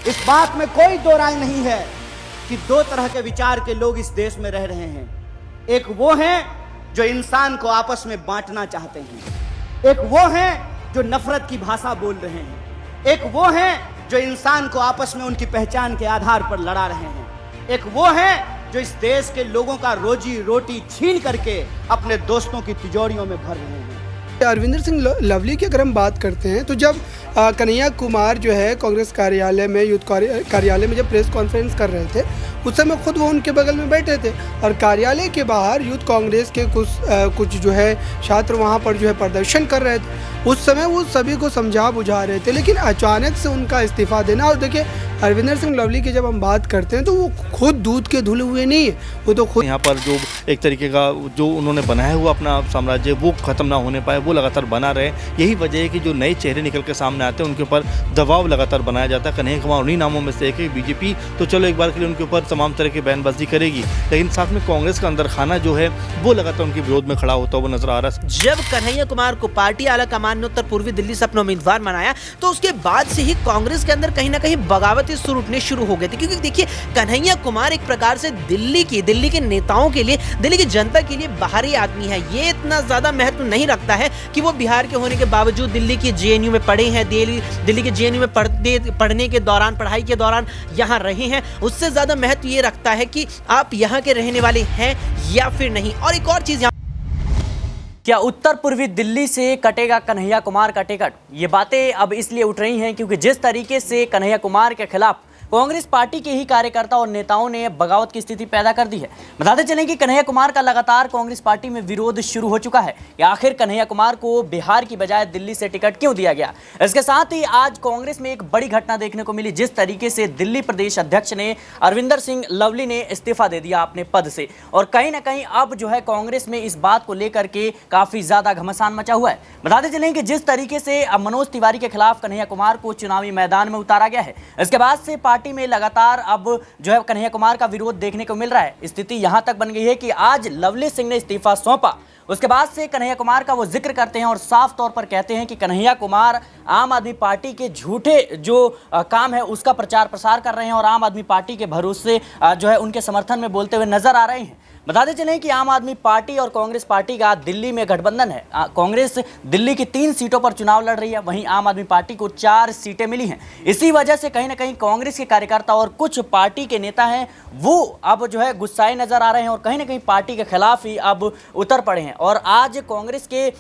इस बात में कोई दो राय नहीं है कि दो तरह के विचार के लोग इस देश में रह रहे हैं। एक वो हैं जो इंसान को आपस में बांटना चाहते हैं, एक वो हैं जो नफरत की भाषा बोल रहे हैं, एक वो हैं जो इंसान को आपस में उनकी पहचान के आधार पर लड़ा रहे हैं, एक वो हैं जो इस देश के लोगों का रोजी रोटी छीन करके अपने दोस्तों की तिजोरियों में भर रहे हैं। अरविंदर सिंह लवली की अगर हम बात करते हैं तो जब कन्हैया कुमार जो है कांग्रेस कार्यालय में यूथ कार्यालय में जब प्रेस कॉन्फ्रेंस कर रहे थे उस समय खुद वो उनके बगल में बैठे थे और कार्यालय के बाहर यूथ कांग्रेस के कुछ जो है छात्र वहाँ पर जो है प्रदर्शन कर रहे थे। उस समय वो सभी को समझा बुझा रहे थे, लेकिन अचानक से उनका इस्तीफा देना। और देखिए अरविंदर सिंह लवली की जब हम बात करते हैं तो वो खुद दूध के धुले हुए नहीं है, वो तो खुद यहाँ पर जो एक तरीके का जो उन्होंने बनाया हुआ अपना साम्राज्य वो ख़त्म ना होने पाए, वो लगातार बना रहे। यही वजह है कि जो नए चेहरे निकल के सामने आते हैं उनके ऊपर दबाव लगातार बनाया जाता है। कन्हैया कुमार उन्हीं नामों में से एक है। बीजेपी तो चलो एक बार के लिए उनके ऊपर तमाम तरह की बयानबाजी करेगी, लेकिन साथ में कांग्रेस का अंदर खाना जो है वो लगातार उनके विरोध में खड़ा होता हुआ नजर आ रहा है। जब कन्हैया कुमार को पार्टी आला कमान ने उत्तर पूर्वी दिल्ली से अपना उम्मीदवार बनाया तो उसके बाद से ही कांग्रेस के अंदर कहीं ना कहीं बगावती सुर उठने शुरू हो गए थे, क्योंकि देखिए कन्हैया कुमार एक प्रकार से दिल्ली के नेताओं के लिए, दिल्ली की जनता के लिए बाहरी आदमी है। ये इतना ज्यादा महत्व नहीं रखता है कि वो बिहार के होने के बावजूद दिल्ली के जेएनयू में पढ़े हैं, दिल्ली के जेएनयू में पढ़ने के दौरान, पढ़ाई के दौरान यहाँ रहे हैं। उससे ज्यादा महत्व ये रखता है कि आप यहाँ के रहने वाले हैं या फिर नहीं। और एक और चीज, क्या उत्तर पूर्वी दिल्ली से कटेगा कन्हैया कुमार का टिकट? ये बातें अब इसलिए उठ रही हैं क्योंकि जिस तरीके से कन्हैया कुमार के खिलाफ कांग्रेस पार्टी के ही कार्यकर्ता और नेताओं ने बगावत की स्थिति पैदा कर दी है। बताते चलें कि कन्हैया कुमार का लगातार कांग्रेस पार्टी में विरोध शुरू हो चुका है कि आखिर कन्हैया कुमार को बिहार की बजाय दिल्ली से टिकट क्यों दिया गया। इसके साथ ही आज कांग्रेस में एक बड़ी घटना देखने को मिली, जिस तरीके से दिल्ली प्रदेश अध्यक्ष ने अरविंदर सिंह लवली ने इस्तीफा दे दिया अपने पद से। और कहीं ना कहीं अब जो है कांग्रेस में इस बात को लेकर के काफी ज्यादा घमासान मचा हुआ है। बताते चलें कि जिस तरीके से अब मनोज तिवारी के खिलाफ कन्हैया कुमार को चुनावी मैदान में उतारा गया है, इसके बाद से पार्टी में लगातार अब जो है कन्हैया कुमार का विरोध देखने को मिल रहा है। स्थिति यहां तक बन गई है कि आज लवली सिंह ने इस्तीफा सौंपा, उसके बाद से कन्हैया कुमार का वो जिक्र करते हैं और साफ तौर पर कहते हैं कि कन्हैया कुमार आम आदमी पार्टी के झूठे जो काम है उसका प्रचार प्रसार कर रहे हैं और आम आदमी पार्टी के भरोसे जो है उनके समर्थन में बोलते हुए नजर आ रहे हैं। बताते चलें कि आम आदमी पार्टी और कांग्रेस पार्टी का दिल्ली में गठबंधन है। कांग्रेस दिल्ली की 3 सीटों पर चुनाव लड़ रही है, वहीं आम आदमी पार्टी को 4 सीटें मिली हैं। इसी वजह से कहीं ना कहीं कांग्रेस के कार्यकर्ता और कुछ पार्टी के नेता हैं वो अब जो है गुस्साए नजर आ रहे हैं और कहीं ना कहीं पार्टी के खिलाफ ही अब उतर पड़े हैं। और आज कांग्रेस के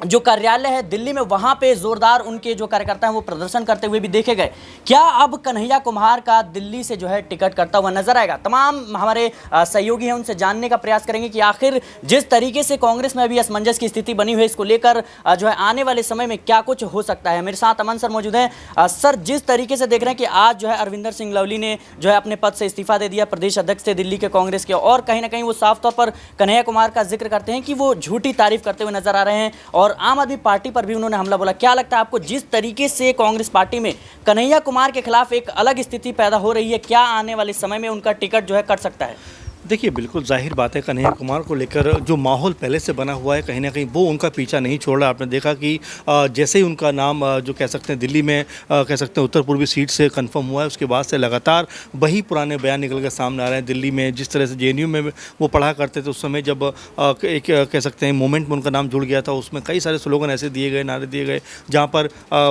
जो कार्यालय है दिल्ली में, वहां पे जोरदार उनके जो कार्यकर्ता हैं वो प्रदर्शन करते हुए भी देखे गए। क्या अब कन्हैया कुमार का दिल्ली से जो है टिकट करता हुआ नजर आएगा? तमाम हमारे सहयोगी हैं, उनसे जानने का प्रयास करेंगे कि आखिर जिस तरीके से कांग्रेस में अभी असमंजस की स्थिति बनी हुई है, इसको लेकर जो है आने वाले समय में क्या कुछ हो सकता है। मेरे साथ अमन सर मौजूद हैं। सर, जिस तरीके से देख रहे हैं कि आज जो है अरविंदर सिंह लवली ने जो है अपने पद से इस्तीफा दे दिया, प्रदेश अध्यक्ष थे दिल्ली के कांग्रेस के, और कहीं ना कहीं वो साफ तौर पर कन्हैया कुमार का जिक्र करते हैं कि वो झूठी तारीफ करते हुए नजर आ रहे हैं और आम आदमी पार्टी पर भी उन्होंने हमला बोला। क्या लगता है आपको, जिस तरीके से कांग्रेस पार्टी में कन्हैया कुमार के खिलाफ एक अलग स्थिति पैदा हो रही है, क्या आने वाले समय में उनका टिकट जो है कट सकता है? देखिए, बिल्कुल जाहिर बात है कन्हैया कुमार को लेकर जो माहौल पहले से बना हुआ है कहीं ना कहीं वो उनका पीछा नहीं छोड़ रहा। आपने देखा कि जैसे ही उनका नाम जो कह सकते हैं दिल्ली में कह सकते हैं उत्तर पूर्वी सीट से कंफर्म हुआ है, उसके बाद से लगातार वही पुराने बयान निकल कर सामने आ रहे हैं। दिल्ली में जिस तरह से जेएनयू में वो पढ़ा करते थे, उस समय जब एक कह सकते हैं मूवमेंट में उनका नाम जुड़ गया था, उसमें कई सारे स्लोगन ऐसे दिए गए, नारे दिए गए जहाँ पर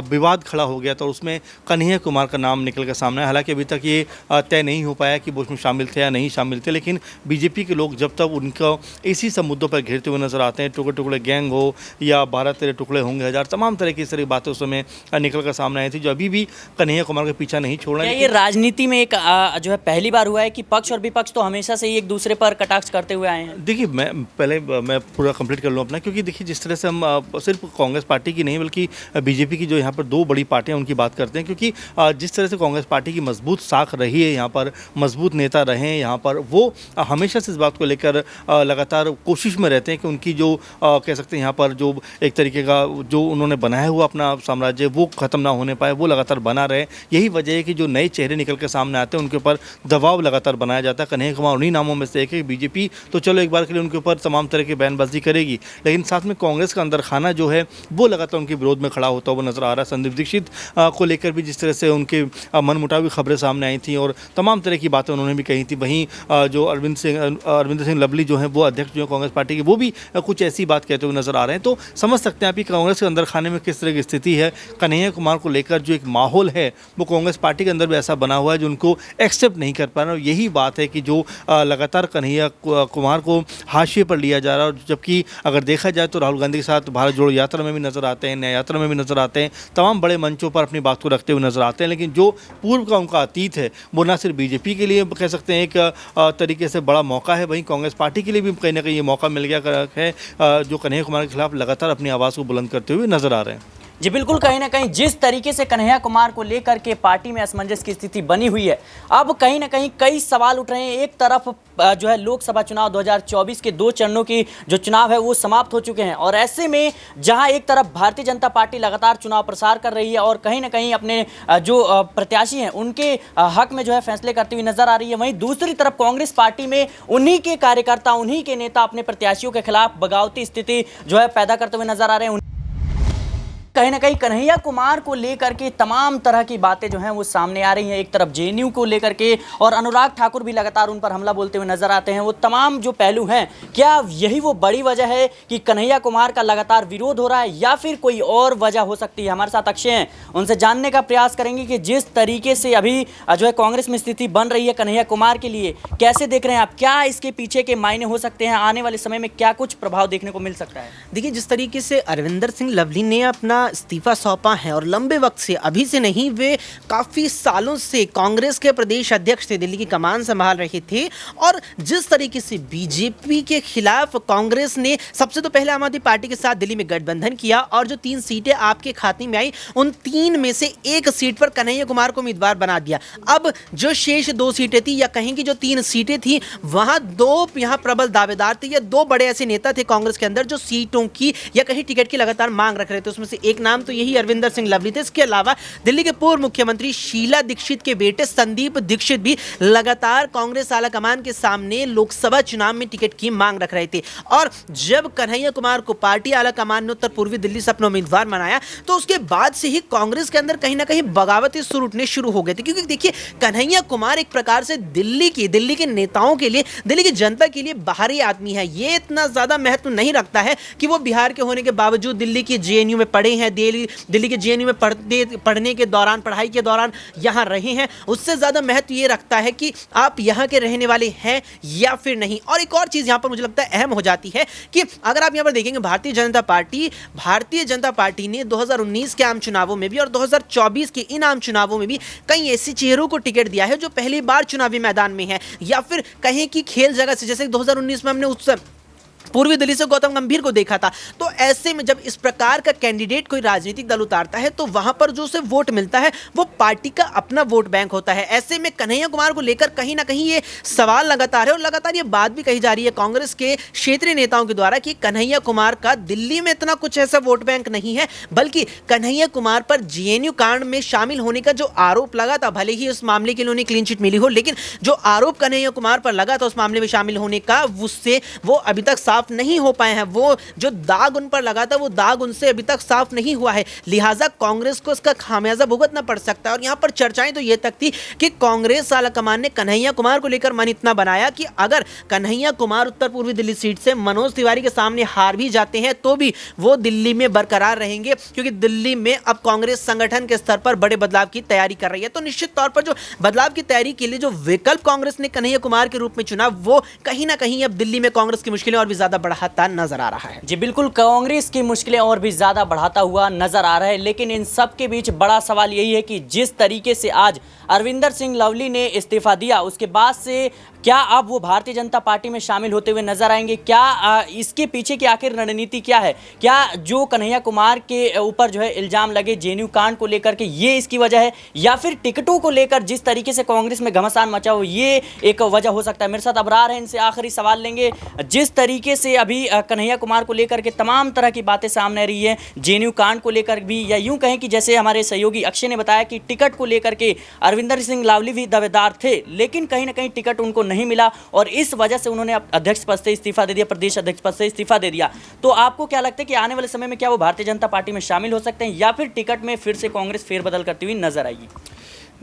विवाद खड़ा हो गया था, उसमें कन्हैया कुमार का नाम निकल कर सामने आया। हालांकि अभी तक ये तय नहीं हो पाया कि वो उसमें शामिल थे या नहीं शामिल थे, लेकिन बीजेपी के लोग जब तक उनका इसी सब मुद्दों पर घेरते हुए नजर आते हैं, टुकड़े टुकड़े गैंग हो या 12 तेरे टुकड़े होंगे हजार, तमाम तरह की इस तरह की बातें उस समय निकल कर सामने आई थी, जो अभी भी कन्हैया कुमार का पीछा नहीं छोड़ रहे हैं। ये राजनीति में एक जो है पहली बार हुआ है कि पक्ष और विपक्ष तो हमेशा से ही एक दूसरे पर कटाक्ष करते हुए आए हैं? देखिए, मैं पूरा कंप्लीट कर लूँ अपना, क्योंकि देखिए जिस तरह से हम सिर्फ कांग्रेस पार्टी की नहीं बल्कि बीजेपी की जो यहाँ पर 2 बड़ी पार्टियाँ उनकी बात करते हैं, क्योंकि जिस तरह से कांग्रेस पार्टी की मजबूत साख रही है, यहाँ पर मजबूत नेता रहे हैं यहाँ पर, वो हमेशा से इस बात को लेकर लगातार कोशिश में रहते हैं कि उनकी जो कह सकते हैं यहाँ पर जो एक तरीके का जो उन्होंने बनाया हुआ अपना साम्राज्य वो ख़त्म ना होने पाए, वो लगातार बना रहे। यही वजह है कि जो नए चेहरे निकल के सामने आते हैं उनके ऊपर दबाव लगातार बनाया जाता है। कन्हैया कुमार उन्हीं नामों में से एक है। बीजेपी तो चलो एक बार के लिए उनके ऊपर तमाम तरह की बयानबाजी करेगी, लेकिन साथ में कांग्रेस का अंदर खाना जो है वो लगातार उनके विरोध में खड़ा होता हुआ नजर आ रहा है। संदीप दीक्षित को लेकर भी जिस तरह से उनके मनमुटावी खबरें सामने आई थी और तमाम तरह की बातें उन्होंने भी कही थी, वहीं जो अरविंद सिंह लवली जो है वो अध्यक्ष जो है कांग्रेस पार्टी के, वो भी कुछ ऐसी बात कहते हुए नजर आ रहे हैं। तो समझ सकते हैं आप कि कांग्रेस के अंदर खाने में किस तरह की स्थिति है। कन्हैया कुमार को लेकर जो एक माहौल है वो कांग्रेस पार्टी के अंदर भी ऐसा बना हुआ है जो उनको एक्सेप्ट नहीं कर पा रहे। और यही बात है कि जो लगातार कन्हैया कुमार को हाशिए पर लिया जा रहा है। और जबकि अगर देखा जाए तो राहुल गांधी के साथ भारत जोड़ो यात्रा में भी नजर आते हैं, न्याय यात्रा में भी नजर आते हैं, तमाम बड़े मंचों पर अपनी बात को रखते हुए नजर आते हैं। लेकिन जो पूर्व का उनका अतीत है वो ना सिर्फ बीजेपी के लिए कह सकते हैं एक तरीके से बड़ा मौका है, वहीं कांग्रेस पार्टी के लिए भी कहीं ना कहीं ये मौका मिल गया है जो कन्हैया कुमार के खिलाफ लगातार अपनी आवाज़ को बुलंद करते हुए नजर आ रहे हैं। जी बिल्कुल, कहीं ना कहीं जिस तरीके से कन्हैया कुमार को लेकर के पार्टी में असमंजस की स्थिति बनी हुई है, अब कहीं ना कहीं कई सवाल उठ रहे हैं। एक तरफ जो है लोकसभा चुनाव 2024 के 2 चरणों की जो चुनाव है वो समाप्त हो चुके हैं, और ऐसे में जहां एक तरफ भारतीय जनता पार्टी लगातार चुनाव प्रसार कर रही है और कहीं ना कहीं अपने जो प्रत्याशी हैं उनके हक में जो है फैसले करती हुई नजर आ रही है, वहीं दूसरी तरफ कांग्रेस पार्टी में उन्हीं के कार्यकर्ता, उन्हीं के नेता अपने प्रत्याशियों के खिलाफ बगावती स्थिति जो है पैदा करते हुए नजर आ रहे हैं। कहीं ना कहीं कन्हैया कुमार को लेकर के तमाम तरह की बातें जो हैं वो सामने आ रही हैं। एक तरफ जेएनयू को लेकर के और अनुराग ठाकुर भी लगातार उन पर हमला बोलते हुए नजर आते हैं। वो तमाम जो पहलू हैं, क्या यही वो बड़ी वजह है कि कन्हैया कुमार का लगातार विरोध हो रहा है, या फिर कोई और वजह हो सकती है? हमारे साथ अक्षय हैं, उनसे जानने का प्रयास करेंगे कि जिस तरीके से अभी जो है कांग्रेस में स्थिति बन रही है कन्हैया कुमार के लिए, कैसे देख रहे हैं आप? क्या इसके पीछे के मायने हो सकते हैं? आने वाले समय में क्या कुछ प्रभाव देखने को मिल सकता है? देखिए, जिस तरीके से अरविंदर सिंह लवली ने अपना इस्तीफा सौंपा है और लंबे वक्त से, अभी से नहीं, वे काफ़ी सालों से कांग्रेस के प्रदेश अध्यक्ष थे, दिल्ली की कमान संभाल रहे थे, और जिस तरीके से बीजेपी के खिलाफ कांग्रेस ने सबसे तो पहले आम आदमी पार्टी के साथ दिल्ली में गठबंधन किया और जो 3 सीटें आपके खाते में आई उन 3 में से 1 सीट पर कन्हैया कुमार को उम्मीदवार बना दिया। अब जो शेष 2 सीटें थी, या कहें कि जो 3 सीटें थी, वहां 2 यहाँ प्रबल दावेदार थे, या 2 बड़े ऐसे नेता थे कांग्रेस के अंदर जो सीटों की या कहीं टिकट की लगातार मांग रख रहे थे। उसमें से एक नाम तो यही अरविंदर सिंह लवली थे। इसके अलावा दिल्ली के पूर्व मुख्यमंत्री शीला दीक्षित के बेटे संदीप दीक्षित भी लगातार कांग्रेस आला कमान के सामने लोकसभा चुनाव में टिकट की मांग रख रहे थे। और जब कन्हैया कुमार को पार्टी आला कमान ने उत्तर पूर्वी दिल्ली से अपना उम्मीदवार बनाया, तो उसके बाद से ही कांग्रेस के अंदर कहीं ना कहीं बगावती सुर उठने शुरू हो गए थे। क्योंकि देखिए, कन्हैया कुमार एक प्रकार से दिल्ली के नेताओं के लिए, दिल्ली की जनता के लिए बाहरी आदमी है। ये इतना ज्यादा महत्व नहीं रखता है कि वो बिहार के होने के बावजूद दिल्ली के जेएनयू में पढ़े हैं, दिल्ली के जेएनयू में पढ़ने के दौरान, पढ़ाई के दौरान यहाँ रहे हैं। उससे ज़्यादा महत्व ये रखता है कि आप यहाँ के रहने वाले हैं या फिर नहीं। और एक और चीज़ यहाँ पर मुझे लगता है अहम हो जाती है कि अगर आप यहाँ पर देखेंगे, भारतीय जनता पार्टी ने 2019 के आम चुनावों में भी और 2024 के इन आम चुनावों में भी कई ऐसे चेहरों को टिकट दिया है जो पहली बार चुनावी मैदान में है, या फिर कहें कि खेल जगह से, जैसे 2019 में हमने उस पूर्वी दिल्ली से गौतम गंभीर को देखा था। तो ऐसे में जब इस प्रकार का कैंडिडेट कोई राजनीतिक दल उतारता है, तो वहां पर जो उसे वोट मिलता है वो पार्टी का अपना वोट बैंक होता है। ऐसे में कन्हैया कुमार को लेकर कहीं ना कहीं ये सवाल लगातार है, और लगातार ये बात भी कही जा रही है कांग्रेस के क्षेत्रीय नेताओं के द्वारा कि कन्हैया कुमार का दिल्ली में इतना कुछ ऐसा वोट बैंक नहीं है, बल्कि कन्हैया कुमार पर जेएनयू कांड में शामिल होने का जो आरोप लगा था, भले ही उस मामले के लिए उन्हें क्लीन चिट मिली हो, लेकिन जो आरोप कन्हैया कुमार पर लगा था उस मामले में शामिल होने का, उससे वो अभी तक साफ नहीं हो पाए हैं। वो जो दाग उन पर लगा था, वो दाग उनसे अभी तक साफ नहीं हुआ है। लिहाजा कांग्रेस को इसका खामियाजा भुगतना पड़ सकता है। और यहां पर चर्चाएं तो ये तक थी कि कांग्रेस आला कमान ने कन्हैया कुमार को लेकर मन इतना बनाया कि अगर कन्हैया कुमार उत्तर पूर्वी दिल्ली सीट से मनोज तिवारी के सामने हार भी जाते हैं तो भी वो दिल्ली में बरकरार रहेंगे, क्योंकि दिल्ली में अब कांग्रेस संगठन के स्तर पर बड़े बदलाव की तैयारी कर रही है। तो निश्चित तौर पर जो बदलाव की तैयारी के लिए जो विकल्प कांग्रेस ने कन्हैया कुमार के रूप में चुना, वो कहीं ना कहीं अब दिल्ली में कांग्रेस की मुश्किलें और भी ज्यादा बढ़ाता नजर आ रहा है। जी बिल्कुल, कांग्रेस की मुश्किलें और भी ज़्यादा बढ़ाता हुआ नजर आ रहा है। लेकिन इन सब के बीच बड़ा सवाल यही है कि जिस तरीके से आज अरविंदर सिंह लवली ने इस्तीफा दिया, उसके बाद से क्या अब वो भारतीय जनता पार्टी में शामिल होते हुए नजर आएंगे? क्या इसके पीछे की आखिर रणनीति क्या है? क्या जो कन्हैया कुमार के ऊपर जो है इल्जाम लगे जेएनयू कांड को लेकर के, ये इसकी वजह है, या फिर टिकटों को लेकर जिस तरीके से कांग्रेस में घमासान मचा हो, ये एक वजह हो सकता है? मेरे साथ अबरार है, इनसे आखिरी सवाल लेंगे। जिस तरीके से अभी कन्हैया कुमार को लेकर के तमाम तरह की बातें सामने आ रही है, जेएनयू कांड को लेकर भी, या यूं कहें कि जैसे हमारे सहयोगी अक्षय ने बताया कि टिकट को लेकर के अरविंदर सिंह लवली भी दावेदार थे, लेकिन कहीं ना कहीं टिकट उनको नहीं मिला और इस वजह से उन्होंने अध्यक्ष पद से इस्तीफा दे दिया, प्रदेश अध्यक्ष पद से इस्तीफा दे दिया। तो आपको क्या लगता है कि आने वाले समय में क्या वो भारतीय जनता पार्टी में शामिल हो सकते हैं, या फिर टिकट में फिर से कांग्रेस फेरबदल करती हुई नजर आएगी?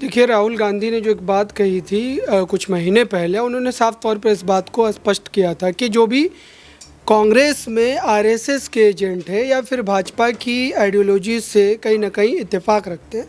देखिए, राहुल गांधी ने जो एक बात कही थी कुछ महीने पहले, उन्होंने साफ तौर पर इस बात को स्पष्ट किया था कि जो भी कांग्रेस में आरएसएस के एजेंट है या फिर भाजपा की आइडियोलॉजी से कहीं ना कहीं इत्तेफाक रखते हैं,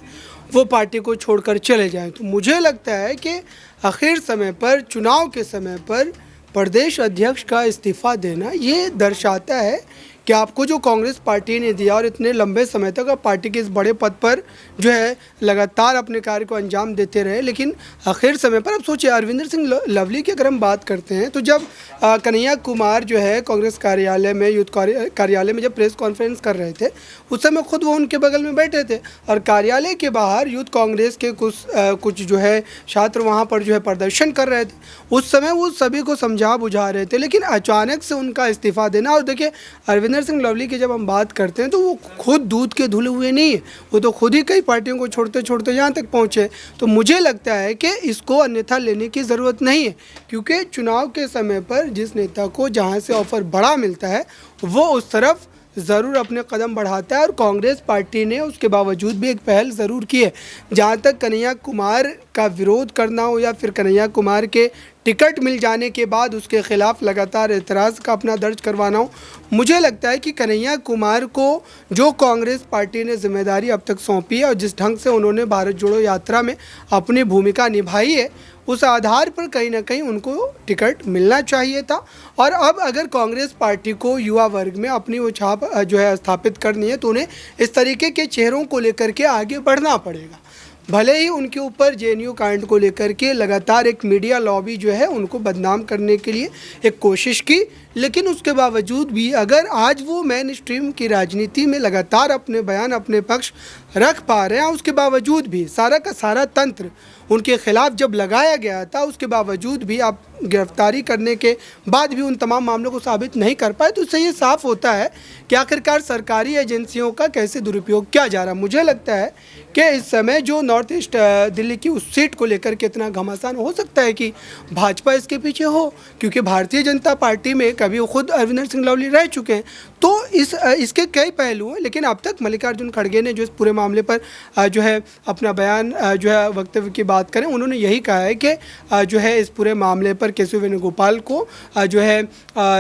वो पार्टी को छोड़कर चले जाएं। तो मुझे लगता है कि आखिर समय पर, चुनाव के समय पर प्रदेश अध्यक्ष का इस्तीफा देना ये दर्शाता है कि आपको जो कांग्रेस पार्टी ने दिया और इतने लंबे समय तक आप पार्टी के इस बड़े पद पर जो है लगातार अपने कार्य को अंजाम देते रहे, लेकिन आखिर समय पर अब सोचिए, अरविंदर सिंह लवली की अगर हम बात करते हैं तो जब कन्हैया कुमार जो है कांग्रेस कार्यालय में, यूथ कार्यालय में जब प्रेस कॉन्फ्रेंस कर रहे थे, उस समय खुद वो उनके बगल में बैठे थे और कार्यालय के बाहर यूथ कांग्रेस के कुछ जो है छात्र वहाँ पर जो है प्रदर्शन कर रहे थे। उस समय वो सभी को समझा बुझा रहे थे, लेकिन अचानक से उनका इस्तीफा देना। और देखिए, अरविंदर सिंह लवली की जब हम बात करते हैं तो वो खुद दूध के धुले हुए नहीं है, वो तो खुद ही कई पार्टियों को छोड़ते छोड़ते यहाँ तक पहुँचे। तो मुझे लगता है कि इसको अन्यथा लेने की ज़रूरत नहीं है, क्योंकि चुनाव के समय पर जिस नेता को जहाँ से ऑफर बड़ा मिलता है वो उस तरफ ज़रूर अपने कदम बढ़ाता है। और कांग्रेस पार्टी ने उसके बावजूद भी एक पहल ज़रूर की है। जहाँ तक कन्हैया कुमार का विरोध करना हो या फिर कन्हैया कुमार के टिकट मिल जाने के बाद उसके खिलाफ लगातार एतराज़ का अपना दर्ज करवाना हो, मुझे लगता है कि कन्हैया कुमार को जो कांग्रेस पार्टी ने जिम्मेदारी अब तक सौंपी है और जिस ढंग से उन्होंने भारत जोड़ो यात्रा में अपनी भूमिका निभाई है, उस आधार पर कहीं ना कहीं उनको टिकट मिलना चाहिए था। और अब अगर कांग्रेस पार्टी को युवा वर्ग में अपनी वो छाप जो है स्थापित करनी है तो उन्हें इस तरीके के चेहरों को लेकर के आगे बढ़ना पड़ेगा। भले ही उनके ऊपर जेएनयू कांड को लेकर के लगातार एक मीडिया लॉबी जो है उनको बदनाम करने के लिए एक कोशिश की, लेकिन उसके बावजूद भी अगर आज वो मेन स्ट्रीम की राजनीति में लगातार अपने बयान, अपने पक्ष रख पा रहे हैं, उसके बावजूद भी सारा का सारा तंत्र उनके खिलाफ जब लगाया गया था, उसके बावजूद भी आप गिरफ्तारी करने के बाद भी उन तमाम मामलों को साबित नहीं कर पाए, तो इससे ये साफ होता है कि आखिरकार सरकारी एजेंसियों का कैसे दुरुपयोग किया जा रहा है। मुझे लगता है कि इस समय जो नॉर्थ ईस्ट दिल्ली की उस सीट को लेकर के इतना घमासान हो सकता है कि भाजपा इसके पीछे हो, क्योंकि भारतीय जनता पार्टी में कभी वो खुद अरविंदर सिंह लवली रह चुके हैं। तो इसके कई पहलू हैं, लेकिन अब तक मल्लिकार्जुन खड़गे ने जो इस पूरे मामले पर जो है अपना बयान जो है वक्तव्य की बात करें, उन्होंने यही कहा है कि जो है इस पूरे मामले पर केशव वेणुगोपाल को जो है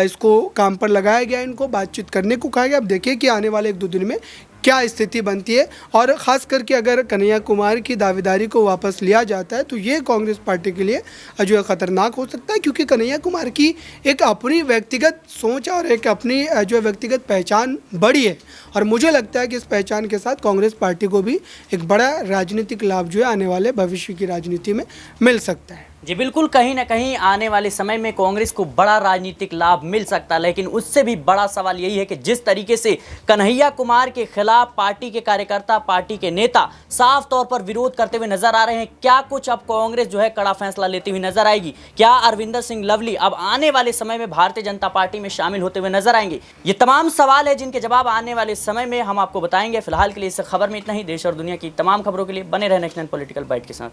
इसको काम पर लगाया गया, इनको बातचीत करने को कहा गया। अब देखिए कि आने वाले 1-2 दिन में क्या स्थिति बनती है, और ख़ास करके अगर कन्हैया कुमार की दावेदारी को वापस लिया जाता है तो ये कांग्रेस पार्टी के लिए जो है ख़तरनाक हो सकता है, क्योंकि कन्हैया कुमार की एक अपनी व्यक्तिगत सोच और एक अपनी जो है व्यक्तिगत पहचान बड़ी है, और मुझे लगता है कि इस पहचान के साथ कांग्रेस पार्टी को भी एक बड़ा राजनीतिक लाभ जो है आने वाले भविष्य की राजनीति में मिल सकता है। जी बिल्कुल, कहीं ना कहीं आने वाले समय में कांग्रेस को बड़ा राजनीतिक लाभ मिल सकता है, लेकिन उससे भी बड़ा सवाल यही है कि जिस तरीके से कन्हैया कुमार के खिलाफ पार्टी के कार्यकर्ता, पार्टी के नेता साफ तौर पर विरोध करते हुए नजर आ रहे हैं, क्या कुछ अब कांग्रेस जो है कड़ा फैसला लेती हुई नजर आएगी? क्या अरविंदर सिंह लवली अब आने वाले समय में भारतीय जनता पार्टी में शामिल होते हुए नजर आएंगे? ये तमाम सवाल है जिनके जवाब आने वाले समय में हम आपको बताएंगे। फिलहाल के लिए इस खबर में इतना ही। देश और दुनिया की तमाम खबरों के लिए बने रहे नेशनल पॉलिटिकल बाइट के साथ।